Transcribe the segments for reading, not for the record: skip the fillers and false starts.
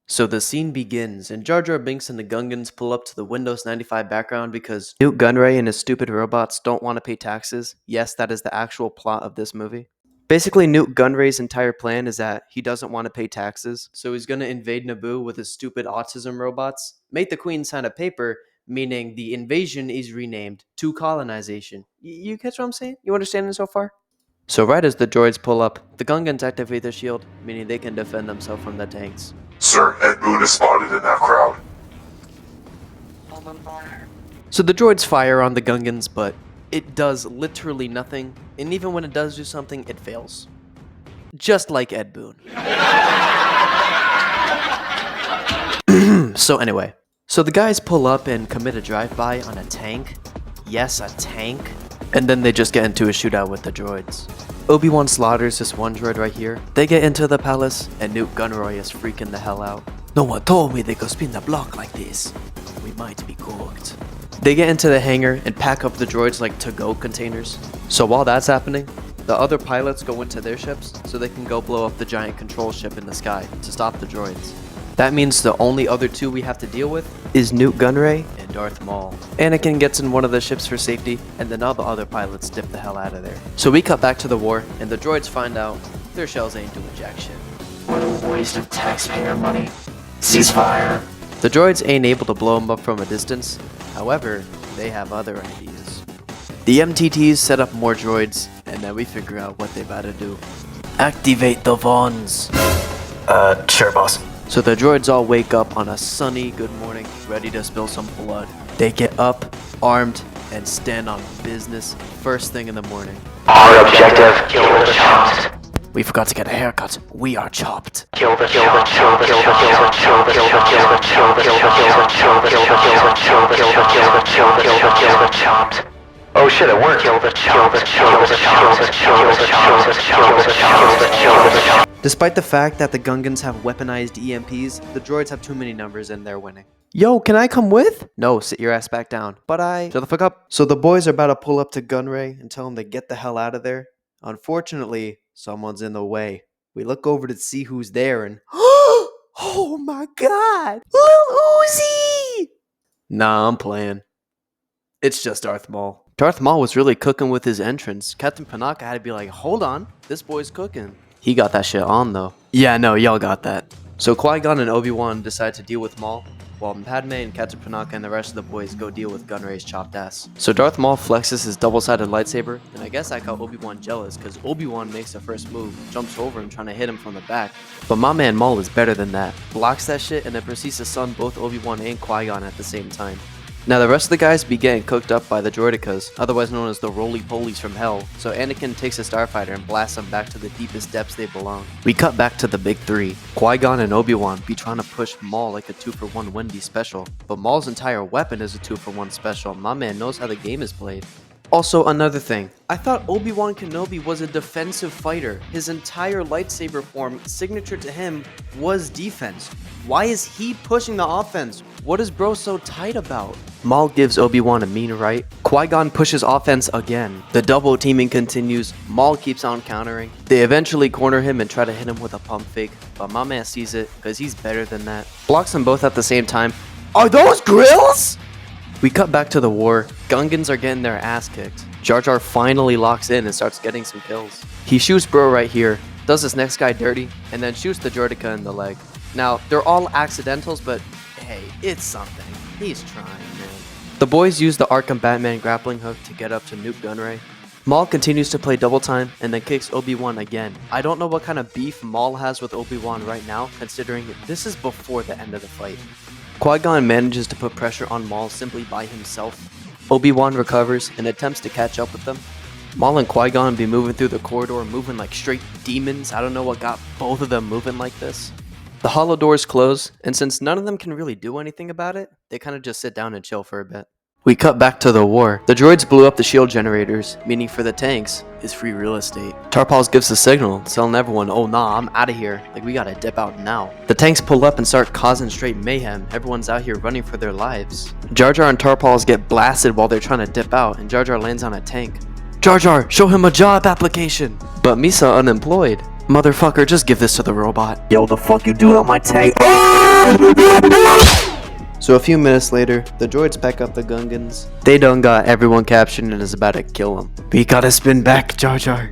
So the scene begins, and Jar Jar Binks and the Gungans pull up to the Windows 95 background because Newt Gunray and his stupid robots don't want to pay taxes. Yes, that is the actual plot of this movie. Basically, Newt Gunray's entire plan is that he doesn't want to pay taxes, so he's going to invade Naboo with his stupid autism robots, make the Queen sign a paper, meaning the invasion is renamed to colonization. You catch what I'm saying? You understanding so far? So right as the droids pull up, the Gungans activate their shield, meaning they can defend themselves from the tanks. Sir, Ed Boon is spotted in that crowd. So the droids fire on the Gungans, but it does literally nothing, and even when it does do something, it fails. Just like Ed Boon. So anyway, so the guys pull up and commit a drive-by on a tank. Yes, a tank. And then they just get into a shootout with the droids. Obi-Wan slaughters this one droid right here. They get into the palace, and Newt Gunray is freaking the hell out. No one told me they could spin the block like this. We might be cooked. They get into the hangar and pack up the droids like to-go containers. So while that's happening, the other pilots go into their ships so they can go blow up the giant control ship in the sky to stop the droids. That means the only other two we have to deal with is Newt Gunray and Darth Maul. Anakin gets in one of the ships for safety, and then all the other pilots dip the hell out of there. So we cut back to the war, and the droids find out their shells ain't doing jack shit. What a waste of taxpayer money. Ceasefire. The droids ain't able to blow them up from a distance, however, they have other ideas. The MTTs set up more droids, and then we figure out what they about to do. Activate the Vons. Sure, boss. So the droids all wake up on a sunny good morning, ready to spill some blood. They get up, armed, and stand on business first thing in the morning. Our objective, kill the chopped. We forgot to get a haircut. We are chopped. Kill the chopped. Kill the chopped. Kill the chopped. Kill the chopped. Kill the chopped. Kill the chopped. Kill the chopped. Kill the chopped. Kill the chopped. Kill the chopped. Oh shit, it worked. Kill the chopped. Kill the chopped. Kill the chopped. Kill the chopped. Kill the chopped. Kill the chopped. Despite the fact that the Gungans have weaponized EMPs, the droids have too many numbers and they're winning. Yo, can I come with? No, sit your ass back down. But shut the fuck up. So the boys are about to pull up to Gunray and tell him to get the hell out of there. Unfortunately, someone's in the way. We look over to see who's there and oh my god! Lil Uzi! Nah, I'm playing. It's just Darth Maul. Darth Maul was really cooking with his entrance. Captain Panaka had to be like, hold on, this boy's cooking. He got that shit on though. Yeah, no, y'all got that. So Qui-Gon and Obi-Wan decide to deal with Maul, while Padme and Captain Panaka and the rest of the boys go deal with Gunray's chopped ass. So Darth Maul flexes his double-sided lightsaber, and I guess I got Obi-Wan jealous because Obi-Wan makes the first move, jumps over him trying to hit him from the back. But my man Maul is better than that. Blocks that shit and then proceeds to stun both Obi-Wan and Qui-Gon at the same time. Now the rest of the guys be getting cooked up by the droidicas, otherwise known as the roly-polies from hell, so Anakin takes a starfighter and blasts them back to the deepest depths they belong. We cut back to the big three. Qui-Gon and Obi-Wan be trying to push Maul like a 2-for-1 Wendy special, but Maul's entire weapon is a 2-for-1 special. My man knows how the game is played. Also, another thing. I thought Obi-Wan Kenobi was a defensive fighter. His entire lightsaber form, signature to him, was defense. Why is he pushing the offense? What is bro so tight about? Maul gives Obi-Wan a mean right. Qui-Gon pushes offense again. The double teaming continues. Maul keeps on countering. They eventually corner him and try to hit him with a pump fake, but my man sees it because he's better than that. Blocks them both at the same time. Are those grills? We cut back to the war. Gungans are getting their ass kicked. Jar Jar finally locks in and starts getting some kills. He shoots bro right here, does this next guy dirty, and then shoots the droidica in the leg. Now, they're all accidentals, but hey, it's something. He's trying, man. The boys use the Arkham Batman grappling hook to get up to Newt Gunray. Maul continues to play double time and then kicks Obi-Wan again. I don't know what kind of beef Maul has with Obi-Wan right now, considering this is before the end of the fight. Qui-Gon manages to put pressure on Maul simply by himself. Obi-Wan recovers and attempts to catch up with them. Maul and Qui-Gon be moving through the corridor, moving like straight demons. I don't know what got both of them moving like this. The hollow doors close, and since none of them can really do anything about it, they kind of just sit down and chill for a bit. We cut back to the war. The droids blew up the shield generators, meaning for the tanks is free real estate. Tarpals gives the signal, telling everyone, oh nah, I'm out of here. Like, we gotta dip out now. The tanks pull up and start causing straight mayhem. Everyone's out here running for their lives. Jar Jar and Tarpals get blasted while they're trying to dip out, and Jar Jar lands on a tank. Jar Jar, show him a job application! But Misa unemployed. Motherfucker, just give this to the robot. Yo, the fuck you doing on my tank? So a few minutes later, the droids pack up the Gungans. They done got everyone captured and is about to kill them. We gotta spin back, Jar Jar.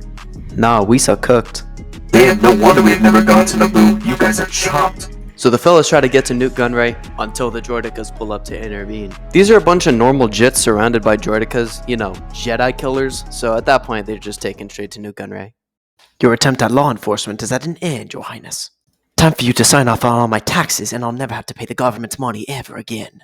Nah, we so cooked. Damn, no wonder we've never gone to Naboo. You guys are chopped. So the fellas try to get to Nute Gunray until the droidicas pull up to intervene. These are a bunch of normal jits surrounded by droidicas, you know, Jedi killers, so at that point they're just taken straight to Nute Gunray. Your attempt at law enforcement is at an end, Your Highness. Time for you to sign off on all my taxes and I'll never have to pay the government's money ever again.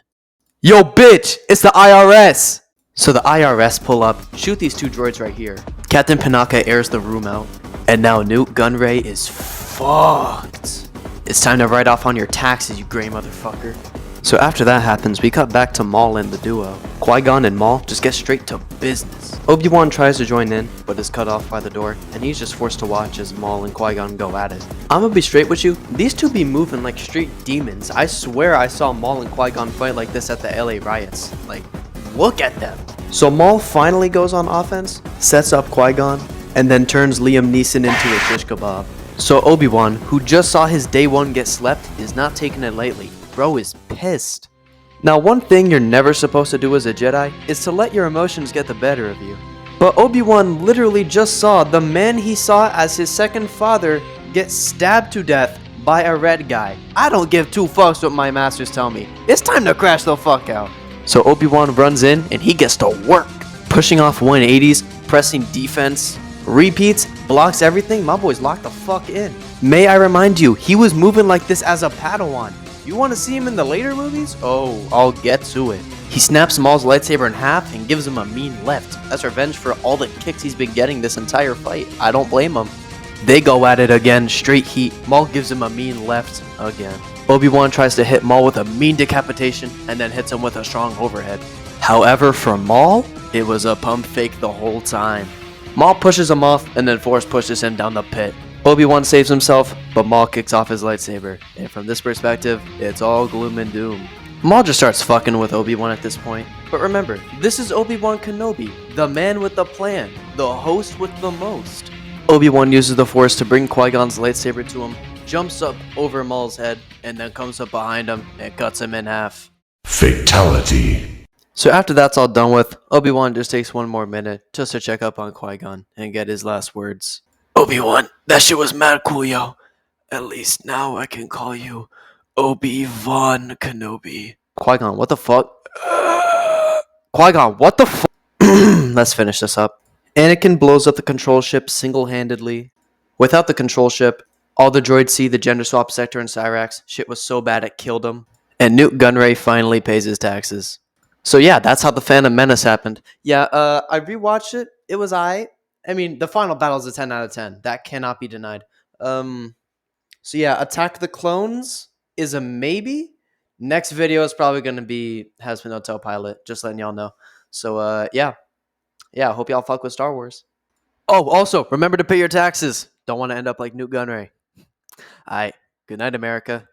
Yo bitch, it's the IRS! So the IRS pull up, shoot these two droids right here. Captain Panaka airs the room out, and now Nute Gunray is fucked. It's time to write off on your taxes, you gray motherfucker. So after that happens, we cut back to Maul and the duo. Qui-Gon and Maul just get straight to business. Obi-Wan tries to join in, but is cut off by the door, and he's just forced to watch as Maul and Qui-Gon go at it. I'ma be straight with you, these two be moving like straight demons. I swear I saw Maul and Qui-Gon fight like this at the LA riots. Like, look at them. So Maul finally goes on offense, sets up Qui-Gon, and then turns Liam Neeson into a shish kebab. So Obi-Wan, who just saw his day one get slept, is not taking it lightly. Bro is pissed. Now one thing you're never supposed to do as a Jedi is to let your emotions get the better of you. But Obi-Wan literally just saw the man he saw as his second father get stabbed to death by a red guy. I don't give two fucks what my masters tell me. It's time to crash the fuck out. So Obi-Wan runs in and he gets to work. Pushing off 180s, pressing defense, repeats, blocks everything. My boy's locked the fuck in. May I remind you, he was moving like this as a Padawan. You want to see him in the later movies? Oh, I'll get to it. He snaps Maul's lightsaber in half and gives him a mean left. That's revenge for all the kicks he's been getting this entire fight. I don't blame him. They go at it again, straight heat. Maul gives him a mean left again. Obi-Wan tries to hit Maul with a mean decapitation and then hits him with a strong overhead. However, for Maul, it was a pump fake the whole time. Maul pushes him off and then Force pushes him down the pit. Obi-Wan saves himself, but Maul kicks off his lightsaber. And from this perspective, it's all gloom and doom. Maul just starts fucking with Obi-Wan at this point. But remember, this is Obi-Wan Kenobi, the man with the plan, the host with the most. Obi-Wan uses the Force to bring Qui-Gon's lightsaber to him, jumps up over Maul's head, and then comes up behind him and cuts him in half. Fatality. So after that's all done with, Obi-Wan just takes one more minute just to check up on Qui-Gon and get his last words. Obi-Wan, that shit was mad cool, yo. At least now I can call you Obi-Wan Kenobi. Qui-Gon, what the fuck? Qui-Gon, what the fuck? Let's finish this up. Anakin blows up the control ship single-handedly. Without the control ship, all the droids see the gender swap sector in Cyrax. Shit was so bad it killed him. And Nute Gunray finally pays his taxes. So yeah, that's how the Phantom Menace happened. Yeah, I rewatched it. It was aight. I mean, the final battle is a 10 out of 10. That cannot be denied. So yeah, Attack the Clones is a maybe. Next video is probably going to be Has Been No Pilot. Just letting y'all know. So yeah. Yeah, I hope y'all fuck with Star Wars. Oh, also, remember to pay your taxes. Don't want to end up like Nute Gunray. Alright, good night, America.